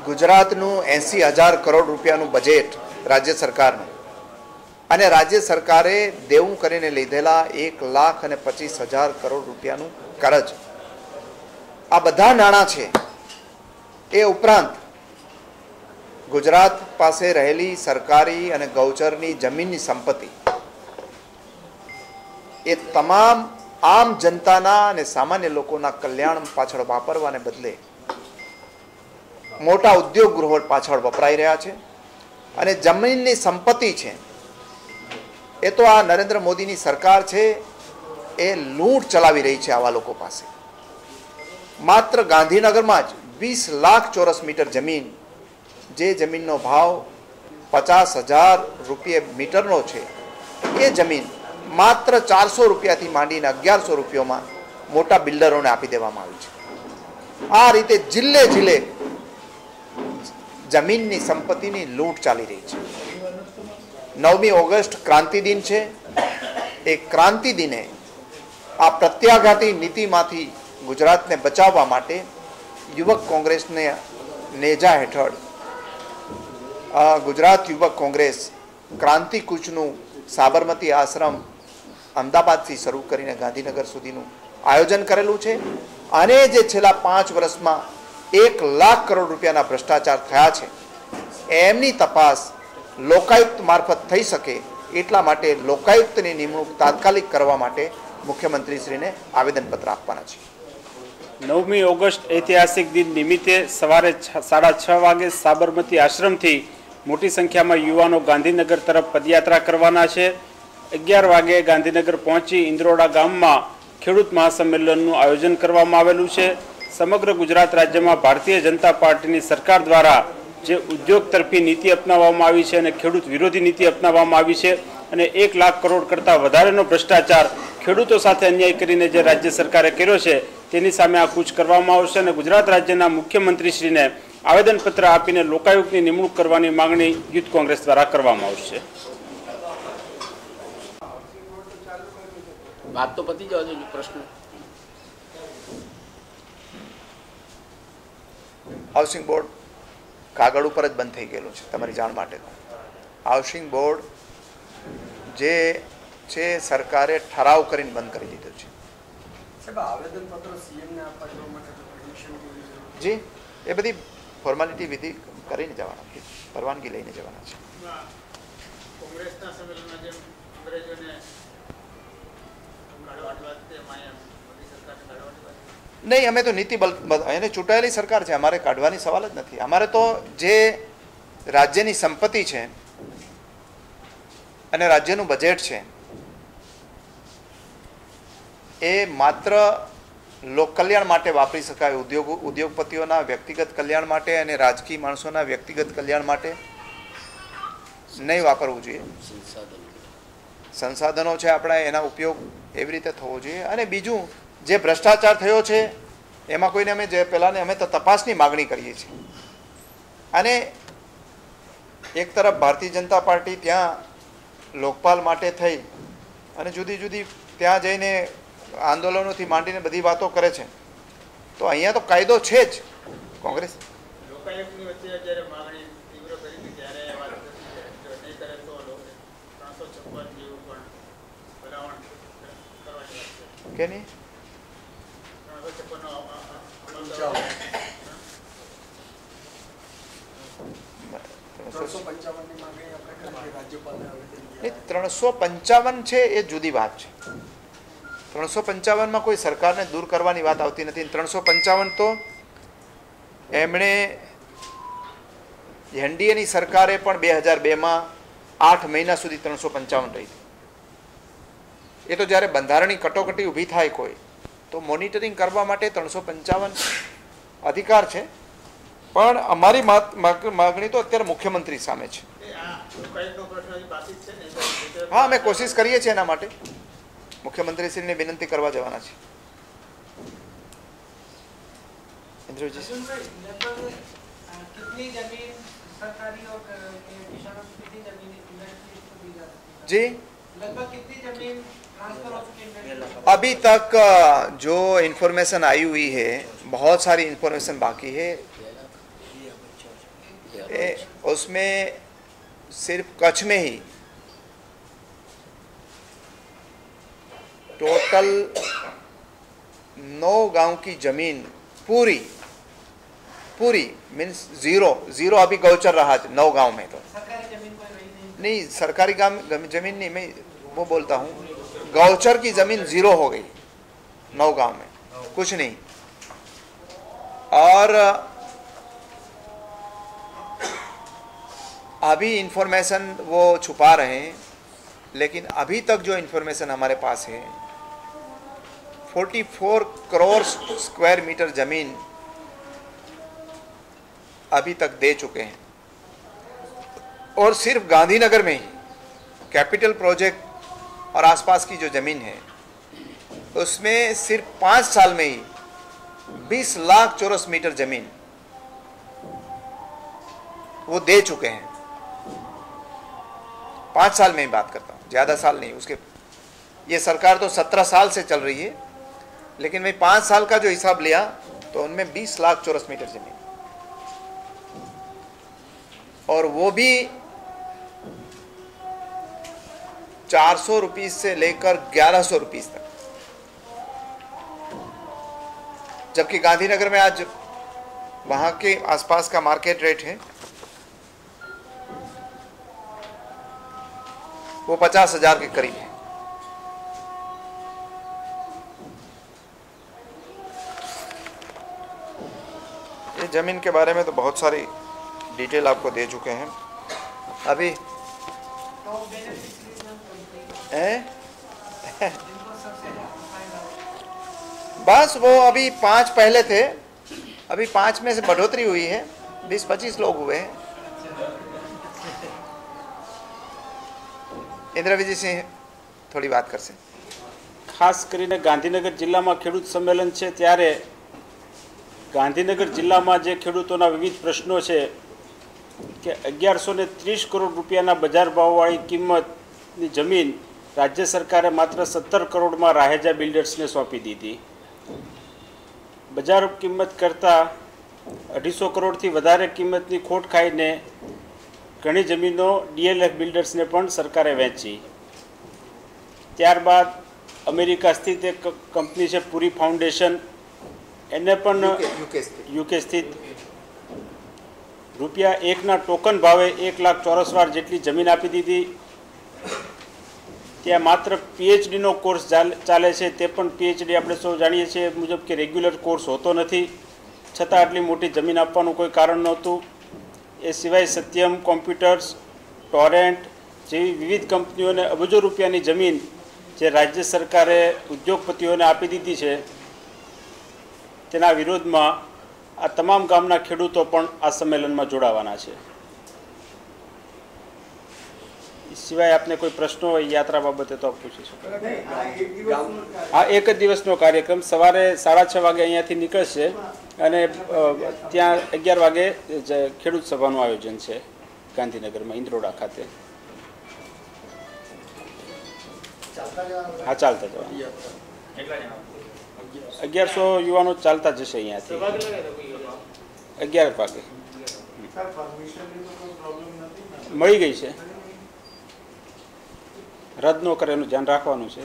ગુજરાતનું 80,000 કરોડ રૂપિયાનું બજેટ રાજ્ય સરકારનું અને રાજ્ય સરકારે દેવું કરીને લીધેલા 1,25,000 કરોડ રૂપિયાનું કરજ, આ બધા નાણાં છે. એ ઉપરાંત ગુજરાત પાસે રહેલી સરકારી અને ગૌચરની જમીનની સંપત્તિ એ તમામ આમ જનતાના અને સામાન્ય લોકોના કલ્યાણ પાછળ વાપરવાને બદલે મોટા ઉદ્યોગ ગૃહો પાછળ વપરાઈ રહ્યા છે. અને જમીનની સંપત્તિ છે એ તો આ નરેન્દ્ર મોદીની સરકાર છે એ લૂંટ ચલાવી રહી છે આવા લોકો પાસે. માત્ર ગાંધીનગરમાં જ 20 લાખ ચોરસ મીટર જમીન, જે જમીનનો ભાવ 50,000 રૂપિયા મીટરનો છે, એ જમીન માત્ર 400 રૂપિયાથી માંડીને 1100 રૂપિયામાં મોટા બિલ્ડરોને આપી દેવામાં આવી છે. આ રીતે જિલ્લે જિલ્લે જમીનની સંપત્તિની લૂંટ ચાલી રહી છે. 9મી ઓગસ્ટ ક્રાંતિ દિન છે. એ ક્રાંતિ દિને આ પ્રત્યાઘાતી નીતિમાંથી ગુજરાતને બચાવવા માટે યુવક કોંગ્રેસને નેજા હેઠળ ગુજરાત યુવક કોંગ્રેસ ક્રાંતિ કૂચનું સાબરમતી આશ્રમ અમદાવાદથી શરૂ કરીને ગાંધીનગર સુધીનું આયોજન કરેલું છે. અને જે છેલ્લા 5 વર્ષમાં 1 લાખ કરોડ રૂપિયાના ભ્રષ્ટાચાર થયા છે એમની તપાસ લોકાયુક્ત મારફત થઈ શકે એટલા માટે લોકાયુક્તની નિમણૂક તાત્કાલિક કરવા માટે મુખ્યમંત્રીશ્રીને આવેદનપત્ર આપવાના છે. 9મી ઓગસ્ટ ઐતિહાસિક દિન નિમિત્તે સવારે 6:30 વાગે સાબરમતી આશ્રમથી મોટી સંખ્યામાં યુવાનો ગાંધીનગર તરફ પદયાત્રા કરવાના છે. 11 વાગે ગાંધીનગર પહોંચી ઇન્દ્રોડા ગામમાં ખેડૂત મહાસંમેલનનું આયોજન કરવામાં આવેલું છે. સમગ્ર ગુજરાત રાજ્યમાં ભારતીય જનતા પાર્ટીની સરકાર દ્વારા જે ઉદ્યોગ તરફી નીતિ અપનાવવામાં આવી છે અને ખેડૂત વિરોધી નીતિ અપનાવવામાં આવી છે અને 1 લાખ કરોડ કરતાં વધારેનો ભ્રષ્ટાચાર ખેડૂતો સાથે અન્યાય કરીને જે રાજ્ય સરકારે કર્યો છે તેની સામે આ કૂચ કરવામાં આવશે અને ગુજરાત રાજ્યના મુખ્યમંત્રીશ્રીને આવેદનપત્ર આપીને લોકાયુક્તની નિમણૂક કરવાની માંગણી યુથ કોંગ્રેસ દ્વારા કરવામાં આવશે. વાત તો પતી જવા જોઈએ. પ્રશ્ન હાઉસિંગ બોર્ડ કાગળ ઉપર જ બંધ થઈ ગયેલું છે. તમારી જાણ માટે હાઉસિંગ બોર્ડ જે છે સરકારે ઠરાવ કરીને બંધ કરી દીધું છે. જી, એ બધી ફોર્માલિટી વિધિ કરીને જવાના, પરવાનગી લઈને જવાના છે. નહીં, અમે તો નીતિ એને ચૂંટાયેલી સરકાર છે, અમારે કાઢવાની સવાલ જ નથી. અમારે તો જે રાજ્યની સંપત્તિ છે અને રાજ્યનું બજેટ છે એ માત્ર લોક કલ્યાણ માટે વાપરી શકાય, ઉદ્યોગપતિઓના વ્યક્તિગત કલ્યાણ માટે અને રાજકીય માણસોના વ્યક્તિગત કલ્યાણ માટે નહીં વાપરવું જોઈએ. સંસાધનો છે આપણા, એના ઉપયોગ એવી રીતે થવો જોઈએ. અને બીજું, જે ભ્રષ્ટાચાર થયો છે એમાં કોઈને અમે જે પહેલાંને અમે તો તપાસની માગણી કરીએ છીએ. અને એક તરફ ભારતીય જનતા પાર્ટી ત્યાં લોકપાલ માટે થઈ અને જુદી જુદી ત્યાં જઈને આંદોલનોથી માંડીને બધી વાતો કરે છે, તો અહીંયા તો કાયદો છે જ. કોંગ્રેસ કે નહીં, 355 છે એ જુદી વાત છે. 355માં કોઈ સરકારને દૂર કરવાની વાત આવતી નથી. 355 તો એમણે એનડીએની સરકારે પણ 2002માં 8 મહિના સુધી 355 રહી હતી. એ તો જ્યારે બંધારણની કટોકટી ઊભી થાય કોઈ તો મોનિટરિંગ કરવા માટે 355 અધિકાર છે. પણ અમારી માગણી તો અત્યારે મુખ્યમંત્રી સામે છે. હા, અમે કોશિશ કરીએ છીએ એના માટે. મુખ્યમંત્રીશ્રીને વિનંતી કરવા જવાના છે. જી, लगभग कितनी जमीन ट्रांसफर हो चुकी है? अभी तक जो इन्फॉर्मेशन आई हुई है, बहुत सारी इन्फॉर्मेशन बाकी है। उसमें सिर्फ कच्छ में ही टोटल 9 गांव की जमीन पूरी मीन्स जीरो अभी गौचर रहा 9 गांव में। तो सरकारी जमीन कोई रही नहीं, सरकारी जमीन नहीं, मैं वो बोलता हूँ गौचर की जमीन जीरो हो गई 9 गांव में, कुछ नहीं। और अभी इंफॉर्मेशन वो छुपा रहे हैं, लेकिन अभी तक जो इंफॉर्मेशन हमारे पास है 44 करोड़ स्क्वायर मीटर जमीन अभी तक दे चुके हैं। और सिर्फ गांधीनगर में ही कैपिटल प्रोजेक्ट और आसपास की जो जमीन है उसमें सिर्फ 5 साल में ही 20 लाख चौरस मीटर जमीन वो दे चुके हैं। 5 साल में ही बात करता हूं, ज्यादा साल नहीं। उसके ये सरकार तो 17 साल से चल रही है, लेकिन मैं 5 साल का जो हिसाब लिया तो उनमें 20 लाख चौरस मीटर जमीन, और वो भी 400 रुपीज से लेकर 1100 रुपीज तक। जबकि गांधीनगर में आज वहां के आसपास का मार्केट रेट है वो 50,000 के करीब है। ये जमीन के बारे में तो बहुत सारी डिटेल आपको दे चुके हैं। अभी बस वो अभी 5 पहले थे, अभी 5 में से बढ़ोतरी हुई है, 20-25 लोग हुए हैं। इंद्र विजय सिंह થોડી વાત કરશે। ખાસ કરીને ગાંધીનગર જિલ્લામાં ખેડૂત સંમેલન છે ત્યારે ગાંધીનગર જિલ્લામાં જે ખેડૂતોના વિવિધ પ્રશ્નો છે કે 1130 કરોડ રૂપિયાના બજાર ભાવવાળી કિંમતની જમીન રાજ્ય સરકારે માત્ર 17 કરોડમાં રાહેજા બિલ્ડર્સને સોંપી દીધી। બજાર કિંમત કરતાં 250 કરોડથી વધારે કિંમતની ખોટ ખાઈને ઘણી જમીનો ડીએલએફ બિલ્ડર્સને પણ સરકારે વેચી। ત્યારબાદ અમેરિકા સ્થિત એક કંપની છે પૂરી ફાઉન્ડેશન, એને પણ યુકે સ્થિત રૂપિયા 1ના ટોકન ભાવે 1 લાખ ચોરસ વાર જેટલી જમીન આપી દીધી। ત્યાં માત્ર પીએચડીનો કોર્સ ચાલે છે, તે પણ પીએચડી આપણે સૌ જાણીએ છીએ મુજબ કે રેગ્યુલર કોર્સ હોતો નથી, છતાં આટલી મોટી જમીન આપવાનું કોઈ કારણ નહોતું। એ સિવાય સત્યમ કોમ્પ્યુટર્સ, ટોરેન્ટ જેવી વિવિધ કંપનીઓને અબજો રૂપિયાની જમીન જે રાજ્ય સરકારે ઉદ્યોગપતિઓને આપી દીધી છે તેના વિરોધમાં આ તમામ ગામના ખેડૂતો પણ આ સંમેલનમાં જોડાવાના છે। સિવાય આપને કોઈ પ્રશ્નો હોય યાત્રા બાબતે તો આપ પૂછી શકો। હા, એક જ દિવસનો કાર્યક્રમ સવારે 6:30 વાગે અહીંયાથી નીકળશે અને ત્યાં 11 વાગે ખેડૂત સભાનું આયોજન છે ગાંધીનગરમાં ઇન્દ્રોડા ખાતે। હા, ચાલતા જવા 1100 યુવાનો ચાલતા જશે અહીંયાથી 11 વાગે। મળી ગઈ છે, રદ ન કરે એનું ધ્યાન રાખવાનું છે।